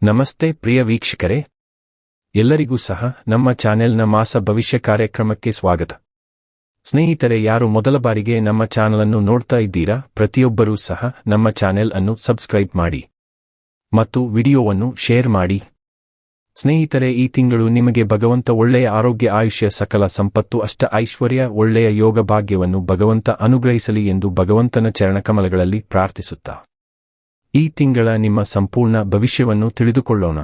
ನಮಸ್ತೆ ಪ್ರಿಯ ವೀಕ್ಷಕರೇ, ಎಲ್ಲರಿಗೂ ಸಹ ನಮ್ಮ ಚಾನೆಲ್ನ ಮಾಸ ಭವಿಷ್ಯ ಕಾರ್ಯಕ್ರಮಕ್ಕೆ ಸ್ವಾಗತ. ಸ್ನೇಹಿತರೆ, ಯಾರು ಮೊದಲ ಬಾರಿಗೆ ನಮ್ಮ ಚಾನೆಲ್ ಅನ್ನು ನೋಡ್ತಾ ಇದ್ದೀರಾ, ಪ್ರತಿಯೊಬ್ಬರೂ ಸಹ ನಮ್ಮ ಚಾನೆಲ್ ಅನ್ನು ಸಬ್ಸ್ಕ್ರೈಬ್ ಮಾಡಿ ಮತ್ತು ವಿಡಿಯೋವನ್ನು ಶೇರ್ ಮಾಡಿ. ಸ್ನೇಹಿತರೆ, ಈ ತಿಂಗಳು ನಿಮಗೆ ಭಗವಂತ ಒಳ್ಳೆಯ ಆರೋಗ್ಯ, ಆಯುಷ್ಯ, ಸಕಲ ಸಂಪತ್ತು, ಅಷ್ಟ ಐಶ್ವರ್ಯ, ಒಳ್ಳೆಯ ಯೋಗ ಭಾಗ್ಯವನ್ನು ಭಗವಂತ ಅನುಗ್ರಹಿಸಲಿ ಎಂದು ಭಗವಂತನ ಚರಣಕಮಲಗಳಲ್ಲಿ ಪ್ರಾರ್ಥಿಸುತ್ತಾ ಈ ತಿಂಗಳ ನಿಮ್ಮ ಸಂಪೂರ್ಣ ಭವಿಷ್ಯವನ್ನು ತಿಳಿದುಕೊಳ್ಳೋಣ.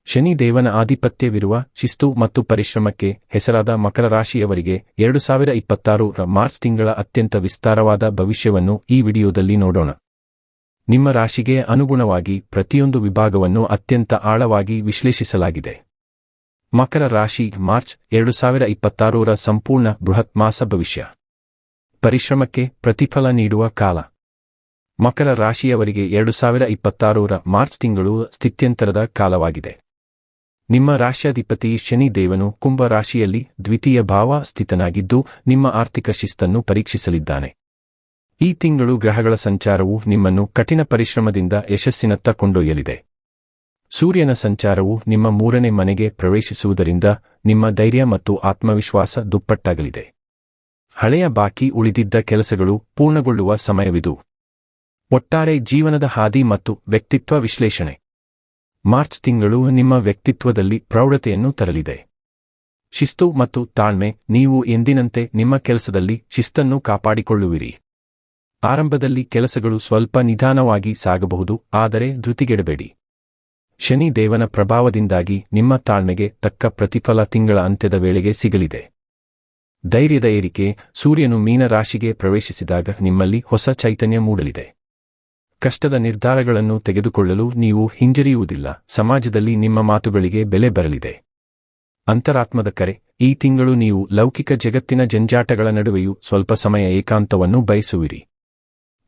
ಶನಿ ದೇವನ ಆಧಿಪತ್ಯವಿರುವ ಶಿಸ್ತು ಮತ್ತು ಪರಿಶ್ರಮಕ್ಕೆ ಹೆಸರಾದ ಮಕರ ರಾಶಿಯವರಿಗೆ 2026ರ ಮಾರ್ಚ್ ತಿಂಗಳ ಅತ್ಯಂತ ವಿಸ್ತಾರವಾದ ಭವಿಷ್ಯವನ್ನು ಈ ವಿಡಿಯೋದಲ್ಲಿ ನೋಡೋಣ. ನಿಮ್ಮ ರಾಶಿಗೆ ಅನುಗುಣವಾಗಿ ಪ್ರತಿಯೊಂದು ವಿಭಾಗವನ್ನು ಅತ್ಯಂತ ಆಳವಾಗಿ ವಿಶ್ಲೇಷಿಸಲಾಗಿದೆ. ಮಕರ ರಾಶಿ, ಮಾರ್ಚ್ 2026ರ ಸಂಪೂರ್ಣ ಬೃಹತ್ ಮಾಸ ಭವಿಷ್ಯ. ಪರಿಶ್ರಮಕ್ಕೆ ಪ್ರತಿಫಲ ನೀಡುವ ಕಾಲ. ಮಕರ ರಾಶಿಯವರಿಗೆ 2026ರ ಮಾರ್ಚ್ ತಿಂಗಳು ಸ್ಥಿತ್ಯಂತರದ ಕಾಲವಾಗಿದೆ. ನಿಮ್ಮ ರಾಶ್ಯಾಧಿಪತಿ ಶನಿ ದೇವನು ಕುಂಭ ರಾಶಿಯಲ್ಲಿ ದ್ವಿತೀಯ ಭಾವ ಸ್ಥಿತನಾಗಿದ್ದು ನಿಮ್ಮ ಆರ್ಥಿಕ ಶಿಸ್ತನ್ನು ಪರೀಕ್ಷಿಸಲಿದ್ದಾನೆ. ಈ ತಿಂಗಳು ಗ್ರಹಗಳ ಸಂಚಾರವು ನಿಮ್ಮನ್ನು ಕಠಿಣ ಪರಿಶ್ರಮದಿಂದ ಯಶಸ್ಸಿನತ್ತ ಕೊಂಡೊಯ್ಯಲಿದೆ. ಸೂರ್ಯನ ಸಂಚಾರವು ನಿಮ್ಮ 3ನೇ ಮನೆಗೆ ಪ್ರವೇಶಿಸುವುದರಿಂದ ನಿಮ್ಮ ಧೈರ್ಯ ಮತ್ತು ಆತ್ಮವಿಶ್ವಾಸ ದುಪ್ಪಟ್ಟಾಗಲಿದೆ. ಹಳೆಯ ಬಾಕಿ ಉಳಿದಿದ್ದ ಕೆಲಸಗಳು ಪೂರ್ಣಗೊಳ್ಳುವ ಸಮಯವಿದು. ಒಟ್ಟಾರೆ ಜೀವನದ ಹಾದಿ ಮತ್ತು ವ್ಯಕ್ತಿತ್ವ ವಿಶ್ಲೇಷಣೆ. ಮಾರ್ಚ್ ತಿಂಗಳು ನಿಮ್ಮ ವ್ಯಕ್ತಿತ್ವದಲ್ಲಿ ಪ್ರೌಢತೆಯನ್ನು ತರಲಿದೆ. ಶಿಸ್ತು ಮತ್ತು ತಾಳ್ಮೆ. ನೀವು ಎಂದಿನಂತೆ ನಿಮ್ಮ ಕೆಲಸದಲ್ಲಿ ಶಿಸ್ತನ್ನು ಕಾಪಾಡಿಕೊಳ್ಳುವಿರಿ. ಆರಂಭದಲ್ಲಿ ಕೆಲಸಗಳು ಸ್ವಲ್ಪ ನಿಧಾನವಾಗಿ ಸಾಗಬಹುದು, ಆದರೆ ಧೃತಿಗೆಡಬೇಡಿ. ಶನಿ ದೇವನ ಪ್ರಭಾವದಿಂದಾಗಿ ನಿಮ್ಮ ತಾಳ್ಮೆಗೆ ತಕ್ಕ ಪ್ರತಿಫಲ ತಿಂಗಳ ಅಂತ್ಯದ ವೇಳೆಗೆ ಸಿಗಲಿದೆ. ಧೈರ್ಯದ ಏರಿಕೆ. ಸೂರ್ಯನು ಮೀನ ರಾಶಿಗೆ ಪ್ರವೇಶಿಸಿದಾಗ ನಿಮ್ಮಲ್ಲಿ ಹೊಸ ಚೈತನ್ಯ ಮೂಡಲಿದೆ. ಕಷ್ಟದ ನಿರ್ಧಾರಗಳನ್ನು ತೆಗೆದುಕೊಳ್ಳಲು ನೀವು ಹಿಂಜರಿಯುವುದಿಲ್ಲ. ಸಮಾಜದಲ್ಲಿ ನಿಮ್ಮ ಮಾತುಗಳಿಗೆ ಬೆಲೆ ಬರಲಿದೆ. ಅಂತರಾತ್ಮದ ಕರೆ. ಈ ತಿಂಗಳು ನೀವು ಲೌಕಿಕ ಜಗತ್ತಿನ ಜಂಜಾಟಗಳ ನಡುವೆಯೂ ಸ್ವಲ್ಪ ಸಮಯ ಏಕಾಂತವನ್ನು ಬಯಸುವಿರಿ.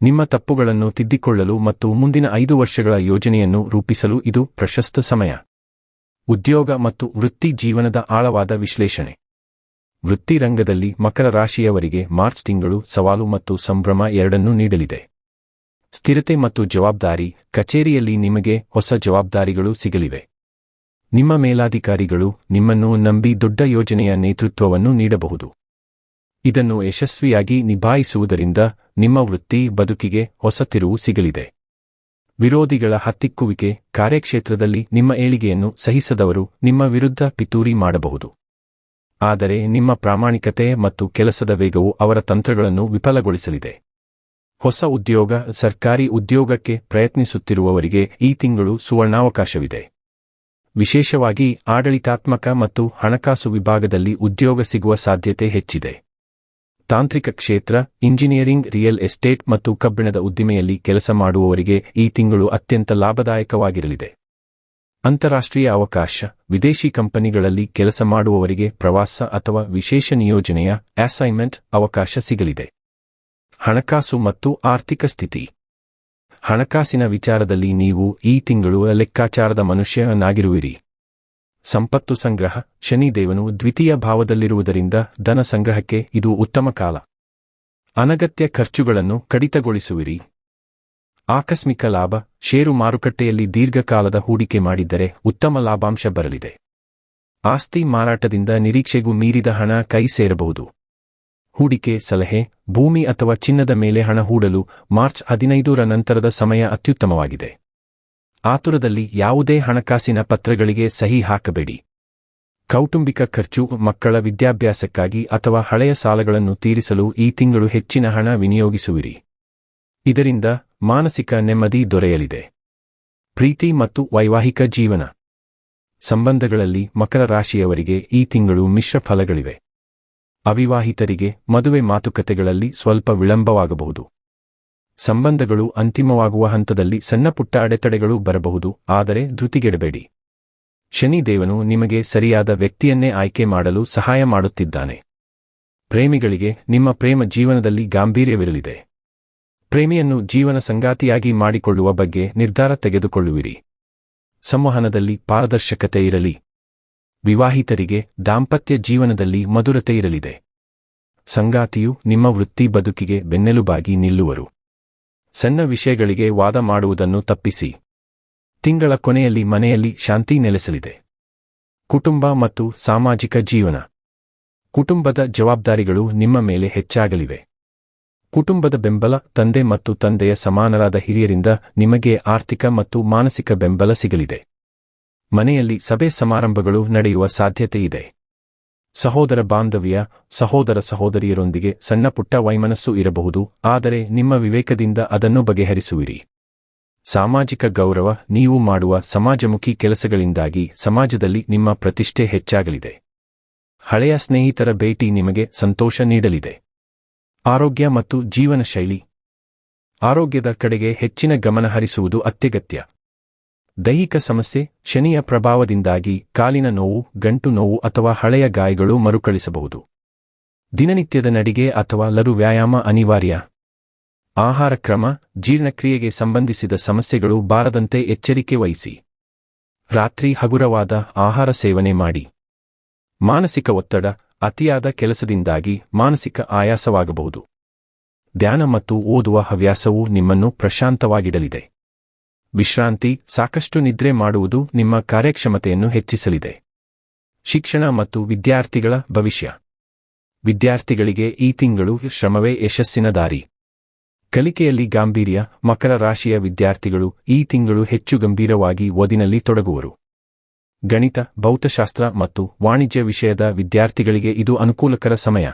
ನಿಮ್ಮ ತಪ್ಪುಗಳನ್ನು ತಿದ್ದಿಕೊಳ್ಳಲು ಮತ್ತು ಮುಂದಿನ 5 ವರ್ಷಗಳ ಯೋಜನೆಯನ್ನು ರೂಪಿಸಲು ಇದು ಪ್ರಶಸ್ತ ಸಮಯ. ಉದ್ಯೋಗ ಮತ್ತು ವೃತ್ತಿ ಜೀವನದ ಆಳವಾದ ವಿಶ್ಲೇಷಣೆ. ವೃತ್ತಿ ರಂಗದಲ್ಲಿ ಮಕರ ರಾಶಿಯವರಿಗೆ ಮಾರ್ಚ್ ತಿಂಗಳು ಸವಾಲು ಮತ್ತು ಸಂಭ್ರಮ ಎರಡನ್ನೂ ನೀಡಲಿದೆ. ಸ್ಥಿರತೆ ಮತ್ತು ಜವಾಬ್ದಾರಿ. ಕಚೇರಿಯಲ್ಲಿ ನಿಮಗೆ ಹೊಸ ಜವಾಬ್ದಾರಿಗಳು ಸಿಗಲಿವೆ. ನಿಮ್ಮ ಮೇಲಾಧಿಕಾರಿಗಳು ನಿಮ್ಮನ್ನು ನಂಬಿ ದೊಡ್ಡ ಯೋಜನೆಯ ನೇತೃತ್ವವನ್ನು ನೀಡಬಹುದು. ಇದನ್ನು ಯಶಸ್ವಿಯಾಗಿ ನಿಭಾಯಿಸುವುದರಿಂದ ನಿಮ್ಮ ವೃತ್ತಿ ಬದುಕಿಗೆ ಹೊಸ ತಿರುವು ಸಿಗಲಿದೆ. ವಿರೋಧಿಗಳ ಹತ್ತಿಕ್ಕುವಿಕೆ. ಕಾರ್ಯಕ್ಷೇತ್ರದಲ್ಲಿ ನಿಮ್ಮ ಏಳಿಗೆಯನ್ನು ಸಹಿಸದವರು ನಿಮ್ಮ ವಿರುದ್ಧ ಪಿತೂರಿ ಮಾಡಬಹುದು. ಆದರೆ ನಿಮ್ಮ ಪ್ರಾಮಾಣಿಕತೆ ಮತ್ತು ಕೆಲಸದ ವೇಗವು ಅವರ ತಂತ್ರಗಳನ್ನು ವಿಫಲಗೊಳಿಸಲಿದೆ. ಹೊಸ ಉದ್ಯೋಗ. ಸರ್ಕಾರಿ ಉದ್ಯೋಗಕ್ಕೆ ಪ್ರಯತ್ನಿಸುತ್ತಿರುವವರಿಗೆ ಈ ತಿಂಗಳು ಸುವರ್ಣಾವಕಾಶವಿದೆ. ವಿಶೇಷವಾಗಿ ಆಡಳಿತಾತ್ಮಕ ಮತ್ತು ಹಣಕಾಸು ವಿಭಾಗದಲ್ಲಿ ಉದ್ಯೋಗ ಸಿಗುವ ಸಾಧ್ಯತೆ ಹೆಚ್ಚಿದೆ. ತಾಂತ್ರಿಕ ಕ್ಷೇತ್ರ. ಇಂಜಿನಿಯರಿಂಗ್, ರಿಯಲ್ ಎಸ್ಟೇಟ್ ಮತ್ತು ಕಬ್ಬಿಣದ ಉದ್ದಿಮೆಯಲ್ಲಿ ಕೆಲಸ ಮಾಡುವವರಿಗೆ ಈ ತಿಂಗಳು ಅತ್ಯಂತ ಲಾಭದಾಯಕವಾಗಿರಲಿದೆ. ಅಂತಾರಾಷ್ಟ್ರೀಯ ಅವಕಾಶ. ವಿದೇಶಿ ಕಂಪನಿಗಳಲ್ಲಿ ಕೆಲಸ ಮಾಡುವವರಿಗೆ ಪ್ರವಾಸ ಅಥವಾ ವಿಶೇಷ ನಿಯೋಜನೆಯ ಅಸೈನ್ಮೆಂಟ್ ಅವಕಾಶ ಸಿಗಲಿದೆ. ಹಣಕಾಸು ಮತ್ತು ಆರ್ಥಿಕ ಸ್ಥಿತಿ. ಹಣಕಾಸಿನ ವಿಚಾರದಲ್ಲಿ ನೀವು ಈ ತಿಂಗಳು ಲೆಕ್ಕಾಚಾರದ ಮನುಷ್ಯನಾಗಿರುವಿರಿ. ಸಂಪತ್ತು ಸಂಗ್ರಹ. ಶನಿ ದೇವನು ದ್ವಿತೀಯ ಭಾವದಲ್ಲಿರುವುದರಿಂದ ಧನ ಸಂಗ್ರಹಕ್ಕೆ ಇದು ಉತ್ತಮ ಕಾಲ. ಅನಗತ್ಯ ಖರ್ಚುಗಳನ್ನು ಕಡಿತಗೊಳಿಸುವಿರಿ. ಆಕಸ್ಮಿಕ ಲಾಭ. ಷೇರು ಮಾರುಕಟ್ಟೆಯಲ್ಲಿ ದೀರ್ಘಕಾಲದ ಹೂಡಿಕೆ ಮಾಡಿದ್ದರೆ ಉತ್ತಮ ಲಾಭಾಂಶ ಬರಲಿದೆ. ಆಸ್ತಿ ಮಾರಾಟದಿಂದ ನಿರೀಕ್ಷೆಗೂ ಮೀರಿದ ಹಣ ಕೈ ಸೇರಬಹುದು. ಹೂಡಿಕೆ ಸಲಹೆ. ಭೂಮಿ ಅಥವಾ ಚಿನ್ನದ ಮೇಲೆ ಹಣ ಹೂಡಲು ಮಾರ್ಚ್ 15ರ ನಂತರದ ಸಮಯ ಅತ್ಯುತ್ತಮವಾಗಿದೆ. ಆತುರದಲ್ಲಿ ಯಾವುದೇ ಹಣಕಾಸಿನ ಪತ್ರಗಳಿಗೆ ಸಹಿ ಹಾಕಬೇಡಿ. ಕೌಟುಂಬಿಕ ಖರ್ಚು. ಮಕ್ಕಳ ವಿದ್ಯಾಭ್ಯಾಸಕ್ಕಾಗಿ ಅಥವಾ ಹಳೆಯ ಸಾಲಗಳನ್ನು ತೀರಿಸಲು ಈ ತಿಂಗಳು ಹೆಚ್ಚಿನ ಹಣ ವಿನಿಯೋಗಿಸುವಿರಿ. ಇದರಿಂದ ಮಾನಸಿಕ ನೆಮ್ಮದಿ ದೊರೆಯಲಿದೆ. ಪ್ರೀತಿ ಮತ್ತು ವೈವಾಹಿಕ ಜೀವನ. ಸಂಬಂಧಗಳಲ್ಲಿ ಮಕರ ರಾಶಿಯವರಿಗೆ ಈ ತಿಂಗಳು ಮಿಶ್ರ ಫಲಗಳಿವೆ. ಅವಿವಾಹಿತರಿಗೆ ಮದುವೆ ಮಾತುಕತೆಗಳಲ್ಲಿ ಸ್ವಲ್ಪ ವಿಳಂಬವಾಗಬಹುದು. ಸಂಬಂಧಗಳು ಅಂತಿಮವಾಗುವ ಹಂತದಲ್ಲಿ ಸಣ್ಣಪುಟ್ಟ ಅಡೆತಡೆಗಳು ಬರಬಹುದು, ಆದರೆ ಧೃತಿಗೆಡಬೇಡಿ. ಶನಿ ದೇವನು ನಿಮಗೆ ಸರಿಯಾದ ವ್ಯಕ್ತಿಯನ್ನೇ ಆಯ್ಕೆ ಮಾಡಲು ಸಹಾಯ ಮಾಡುತ್ತಿದ್ದಾನೆ. ಪ್ರೇಮಿಗಳಿಗೆ ನಿಮ್ಮ ಪ್ರೇಮ ಜೀವನದಲ್ಲಿ ಗಾಂಭೀರ್ಯವಿರಲಿದೆ. ಪ್ರೇಮಿಯನ್ನು ಜೀವನ ಸಂಗಾತಿಯಾಗಿ ಮಾಡಿಕೊಳ್ಳುವ ಬಗ್ಗೆ ನಿರ್ಧಾರ ತೆಗೆದುಕೊಳ್ಳುವಿರಿ. ಸಂವಹನದಲ್ಲಿ ಪಾರದರ್ಶಕತೆ ಇರಲಿ. ವಿವಾಹಿತರಿಗೆ ದಾಂಪತ್ಯ ಜೀವನದಲ್ಲಿ ಮಧುರತೆ ಇರಲಿದೆ. ಸಂಗಾತಿಯು ನಿಮ್ಮ ವೃತ್ತಿ ಬದುಕಿಗೆ ಬೆನ್ನೆಲುಬಾಗಿ ನಿಲ್ಲುವರು. ಸಣ್ಣ ವಿಷಯಗಳಿಗೆ ವಾದ ಮಾಡುವುದನ್ನು ತಪ್ಪಿಸಿ. ತಿಂಗಳ ಕೊನೆಯಲ್ಲಿ ಮನೆಯಲ್ಲಿ ಶಾಂತಿ ನೆಲೆಸಲಿದೆ. ಕುಟುಂಬ ಮತ್ತು ಸಾಮಾಜಿಕ ಜೀವನ. ಕುಟುಂಬದ ಜವಾಬ್ದಾರಿಗಳು ನಿಮ್ಮ ಮೇಲೆ ಹೆಚ್ಚಾಗಲಿವೆ. ಕುಟುಂಬದ ಬೆಂಬಲ, ತಂದೆ ಮತ್ತು ತಂದೆಯ ಸಮಾನರಾದ ಹಿರಿಯರಿಂದ ನಿಮಗೆ ಆರ್ಥಿಕ ಮತ್ತು ಮಾನಸಿಕ ಬೆಂಬಲ ಸಿಗಲಿದೆ. ಮನೆಯಲ್ಲಿ ಸಭೆ ಸಮಾರಂಭಗಳು ನಡೆಯುವ ಸಾಧ್ಯತೆಯಿದೆ. ಸಹೋದರ ಬಾಂಧವ್ಯ, ಸಹೋದರ ಸಹೋದರಿಯರೊಂದಿಗೆ ಸಣ್ಣಪುಟ್ಟ ವೈಮನಸ್ಸು ಇರಬಹುದು, ಆದರೆ ನಿಮ್ಮ ವಿವೇಕದಿಂದ ಅದನ್ನು ಬಗೆಹರಿಸುವಿರಿ. ಸಾಮಾಜಿಕ ಗೌರವ, ನೀವು ಮಾಡುವ ಸಮಾಜಮುಖಿ ಕೆಲಸಗಳಿಂದಾಗಿ ಸಮಾಜದಲ್ಲಿ ನಿಮ್ಮ ಪ್ರತಿಷ್ಠೆ ಹೆಚ್ಚಾಗಲಿದೆ. ಹಳೆಯ ಸ್ನೇಹಿತರ ಭೇಟಿ ನಿಮಗೆ ಸಂತೋಷ ನೀಡಲಿದೆ. ಆರೋಗ್ಯ ಮತ್ತು ಜೀವನ ಶೈಲಿ. ಆರೋಗ್ಯದ ಕಡೆಗೆ ಹೆಚ್ಚಿನ ಗಮನ ಹರಿಸುವುದು ಅತ್ಯಗತ್ಯ. ದೈಹಿಕ ಸಮಸ್ಯೆ, ಶನಿಯ ಪ್ರಭಾವದಿಂದಾಗಿ ಕಾಲಿನ ನೋವು, ಗಂಟು ನೋವು ಅಥವಾ ಹಳೆಯ ಗಾಯಗಳು ಮರುಕಳಿಸಬಹುದು. ದಿನನಿತ್ಯದ ನಡಿಗೆ ಅಥವಾ ಲಘು ವ್ಯಾಯಾಮ ಅನಿವಾರ್ಯ. ಆಹಾರ ಕ್ರಮ, ಜೀರ್ಣಕ್ರಿಯೆಗೆ ಸಂಬಂಧಿಸಿದ ಸಮಸ್ಯೆಗಳು ಬಾರದಂತೆ ಎಚ್ಚರಿಕೆ ವಹಿಸಿ. ರಾತ್ರಿ ಹಗುರವಾದ ಆಹಾರ ಸೇವನೆ ಮಾಡಿ. ಮಾನಸಿಕ ಒತ್ತಡ, ಅತಿಯಾದ ಕೆಲಸದಿಂದಾಗಿ ಮಾನಸಿಕ ಆಯಾಸವಾಗಬಹುದು. ಧ್ಯಾನ ಮತ್ತು ಓದುವ ಹವ್ಯಾಸವು ನಿಮ್ಮನ್ನು ಪ್ರಶಾಂತವಾಗಿಡಲಿದೆ. ವಿಶ್ರಾಂತಿ, ಸಾಕಷ್ಟು ನಿದ್ರೆ ಮಾಡುವುದು ನಿಮ್ಮ ಕಾರ್ಯಕ್ಷಮತೆಯನ್ನು ಹೆಚ್ಚಿಸಲಿದೆ. ಶಿಕ್ಷಣ ಮತ್ತು ವಿದ್ಯಾರ್ಥಿಗಳ ಭವಿಷ್ಯ. ವಿದ್ಯಾರ್ಥಿಗಳಿಗೆ ಈ ತಿಂಗಳು ಶ್ರಮವೇ ಯಶಸ್ಸಿನ ದಾರಿ. ಕಲಿಕೆಯಲ್ಲಿ ಗಾಂಭೀರ್ಯ. ಮಕರ ರಾಶಿಯ ವಿದ್ಯಾರ್ಥಿಗಳು ಈ ತಿಂಗಳು ಹೆಚ್ಚು ಗಂಭೀರವಾಗಿ ಓದಿನಲ್ಲಿ ತೊಡಗುವರು. ಗಣಿತ, ಭೌತಶಾಸ್ತ್ರ ಮತ್ತು ವಾಣಿಜ್ಯ ವಿಷಯದ ವಿದ್ಯಾರ್ಥಿಗಳಿಗೆ ಇದು ಅನುಕೂಲಕರ ಸಮಯ.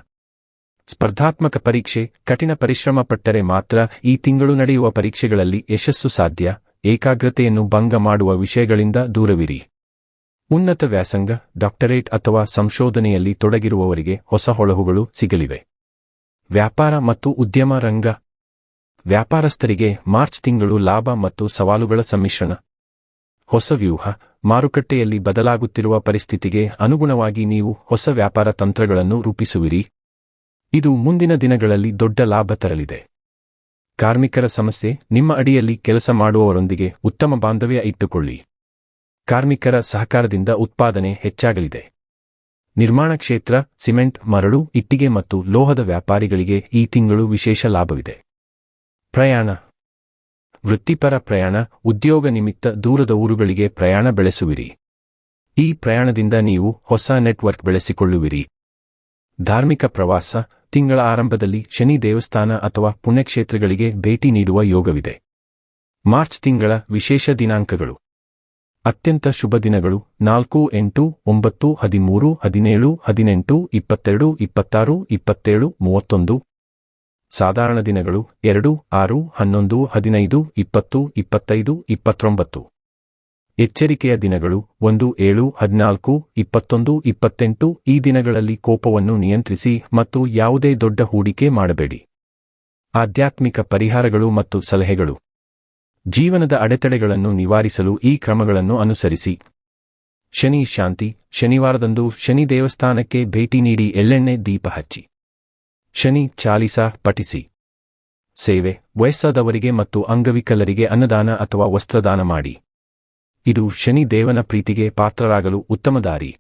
ಸ್ಪರ್ಧಾತ್ಮಕ ಪರೀಕ್ಷೆ, ಕಠಿಣ ಪರಿಶ್ರಮ ಪಟ್ಟರೆ ಮಾತ್ರ ಈ ತಿಂಗಳು ನಡೆಯುವ ಪರೀಕ್ಷೆಗಳಲ್ಲಿ ಯಶಸ್ಸು ಸಾಧ್ಯ. ಏಕಾಗ್ರತೆಯನ್ನು ಭಂಗ ಮಾಡುವ ವಿಷಯಗಳಿಂದ ದೂರವಿರಿ. ಉನ್ನತ ವ್ಯಾಸಂಗ, ಡಾಕ್ಟರೇಟ್ ಅಥವಾ ಸಂಶೋಧನೆಯಲ್ಲಿ ತೊಡಗಿರುವವರಿಗೆ ಹೊಸ ಹೊಳಹುಗಳು ಸಿಗಲಿವೆ. ವ್ಯಾಪಾರ ಮತ್ತು ಉದ್ಯಮ ರಂಗ. ವ್ಯಾಪಾರಸ್ಥರಿಗೆ ಮಾರ್ಚ್ ತಿಂಗಳು ಲಾಭ ಮತ್ತು ಸವಾಲುಗಳ ಸಮ್ಮಿಶ್ರಣ. ಹೊಸ ವ್ಯೂಹ, ಮಾರುಕಟ್ಟೆಯಲ್ಲಿ ಬದಲಾಗುತ್ತಿರುವ ಪರಿಸ್ಥಿತಿಗೆ ಅನುಗುಣವಾಗಿ ನೀವು ಹೊಸ ವ್ಯಾಪಾರ ತಂತ್ರಗಳನ್ನು ರೂಪಿಸುವಿರಿ. ಇದು ಮುಂದಿನ ದಿನಗಳಲ್ಲಿ ದೊಡ್ಡ ಲಾಭ ತರಲಿದೆ. ಕಾರ್ಮಿಕರ ಸಮಸ್ಯೆ, ನಿಮ್ಮ ಅಡಿಯಲ್ಲಿ ಕೆಲಸ ಮಾಡುವವರೊಂದಿಗೆ ಉತ್ತಮ ಬಾಂಧವ್ಯ ಇಟ್ಟುಕೊಳ್ಳಿ. ಕಾರ್ಮಿಕರ ಸಹಕಾರದಿಂದ ಉತ್ಪಾದನೆ ಹೆಚ್ಚಾಗಲಿದೆ. ನಿರ್ಮಾಣ ಕ್ಷೇತ್ರ, ಸಿಮೆಂಟ್, ಮರಳು, ಇಟ್ಟಿಗೆ ಮತ್ತು ಲೋಹದ ವ್ಯಾಪಾರಿಗಳಿಗೆ ಈ ತಿಂಗಳು ವಿಶೇಷ ಲಾಭವಿದೆ. ಪ್ರಯಾಣ. ವೃತ್ತಿಪರ ಪ್ರಯಾಣ, ಉದ್ಯೋಗ ನಿಮಿತ್ತ ದೂರದ ಊರುಗಳಿಗೆ ಪ್ರಯಾಣ ಬೆಳೆಸುವಿರಿ. ಈ ಪ್ರಯಾಣದಿಂದ ನೀವು ಹೊಸ ನೆಟ್ವರ್ಕ್ ಬೆಳೆಸಿಕೊಳ್ಳುವಿರಿ. ಧಾರ್ಮಿಕ ಪ್ರವಾಸ, ತಿಂಗಳ ಆರಂಭದಲ್ಲಿ ಶನಿ ದೇವಸ್ಥಾನ ಅಥವಾ ಪುಣ್ಯಕ್ಷೇತ್ರಗಳಿಗೆ ಭೇಟಿ ನೀಡುವ ಯೋಗವಿದೆ. ಮಾರ್ಚ್ ತಿಂಗಳ ವಿಶೇಷ ದಿನಾಂಕಗಳು. ಅತ್ಯಂತ ಶುಭ ದಿನಗಳು 4, 8, 9, 13, 17, 18, 22, 26, 27, 31. ಸಾಧಾರಣ ದಿನಗಳು 2, 6, 11, 15, 20, 25, 29. ಎಚ್ಚರಿಕೆಯ ದಿನಗಳು 1, 7, 14, 21, 28. ಈ ದಿನಗಳಲ್ಲಿ ಕೋಪವನ್ನು ನಿಯಂತ್ರಿಸಿ ಮತ್ತು ಯಾವುದೇ ದೊಡ್ಡ ಹೂಡಿಕೆ ಮಾಡಬೇಡಿ. ಆಧ್ಯಾತ್ಮಿಕ ಪರಿಹಾರಗಳು ಮತ್ತು ಸಲಹೆಗಳು. ಜೀವನದ ಅಡೆತಡೆಗಳನ್ನು ನಿವಾರಿಸಲು ಈ ಕ್ರಮಗಳನ್ನು ಅನುಸರಿಸಿ. ಶನಿ ಶಾಂತಿ, ಶನಿವಾರದಂದು ಶನಿ ದೇವಸ್ಥಾನಕ್ಕೆ ಭೇಟಿ ನೀಡಿ ಎಳ್ಳೆಣ್ಣೆ ದೀಪ ಹಚ್ಚಿ. ಶನಿ ಚಾಲಿಸಾ ಪಠಿಸಿ. ಸೇವೆ, ವಯಸ್ಸಾದವರಿಗೆ ಮತ್ತು ಅಂಗವಿಕಲರಿಗೆ ಅನ್ನದಾನ ಅಥವಾ ವಸ್ತ್ರದಾನ ಮಾಡಿ. ಇದು ಶನಿ ದೇವನ ಪ್ರೀತಿಗೆ ಪಾತ್ರರಾಗಲು ಉತ್ತಮ ದಾರಿ.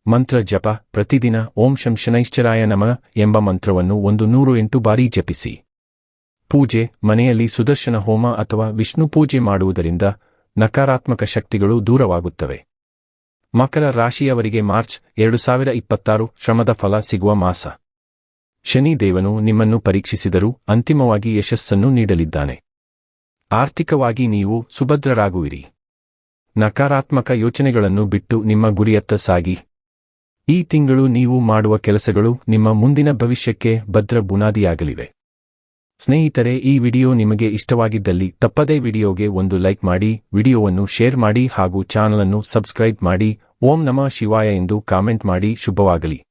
ಮಂತ್ರ ಜಪ, ಪ್ರತಿದಿನ ಓಂ ಶಂ ಶನೈಶ್ಚರಾಯ ನಮಃ ಎಂಬ ಮಂತ್ರವನ್ನು 108 ಬಾರಿ ಜಪಿಸಿ. ಪೂಜೆ, ಮನೆಯಲ್ಲಿ ಸುದರ್ಶನ ಹೋಮ ಅಥವಾ ವಿಷ್ಣು ಪೂಜೆ ಮಾಡುವುದರಿಂದ ನಕಾರಾತ್ಮಕ ಶಕ್ತಿಗಳು ದೂರವಾಗುತ್ತವೆ. ಮಕರ ರಾಶಿಯವರಿಗೆ ಮಾರ್ಚ್ 2026 ಶ್ರಮದ ಫಲ ಸಿಗುವ ಮಾಸ. ಶನಿ ದೇವನು ನಿಮ್ಮನ್ನು ಪರೀಕ್ಷಿಸಿದರೂ ಅಂತಿಮವಾಗಿ ಯಶಸ್ಸನ್ನು ನೀಡಲಿದ್ದಾನೆ. ಆರ್ಥಿಕವಾಗಿ ನೀವು ಸುಭದ್ರರಾಗುವಿರಿ. ನಕಾರಾತ್ಮಕ ಯೋಚನೆಗಳನ್ನು ಬಿಟ್ಟು ನಿಮ್ಮ ಗುರಿಯತ್ತ ಸಾಗಿ. ಈ ತಿಂಗಳು ನೀವು ಮಾಡುವ ಕೆಲಸಗಳು ನಿಮ್ಮ ಮುಂದಿನ ಭವಿಷ್ಯಕ್ಕೆ ಭದ್ರ ಬುನಾದಿಯಾಗಲಿವೆ. ಸ್ನೇಹಿತರೆ, ಈ ವಿಡಿಯೋ ನಿಮಗೆ ಇಷ್ಟವಾಗಿದ್ದಲ್ಲಿ ತಪ್ಪದೇ ವಿಡಿಯೋಗೆ ಒಂದು ಲೈಕ್ ಮಾಡಿ, ವಿಡಿಯೋವನ್ನು ಶೇರ್ ಮಾಡಿ ಹಾಗೂ ಚಾನಲ್ ಅನ್ನು ಸಬ್ಸ್ಕ್ರೈಬ್ ಮಾಡಿ. ಓಂ ನಮಃ ಶಿವಾಯ ಎಂದು ಕಾಮೆಂಟ್ ಮಾಡಿ. ಶುಭವಾಗಲಿ.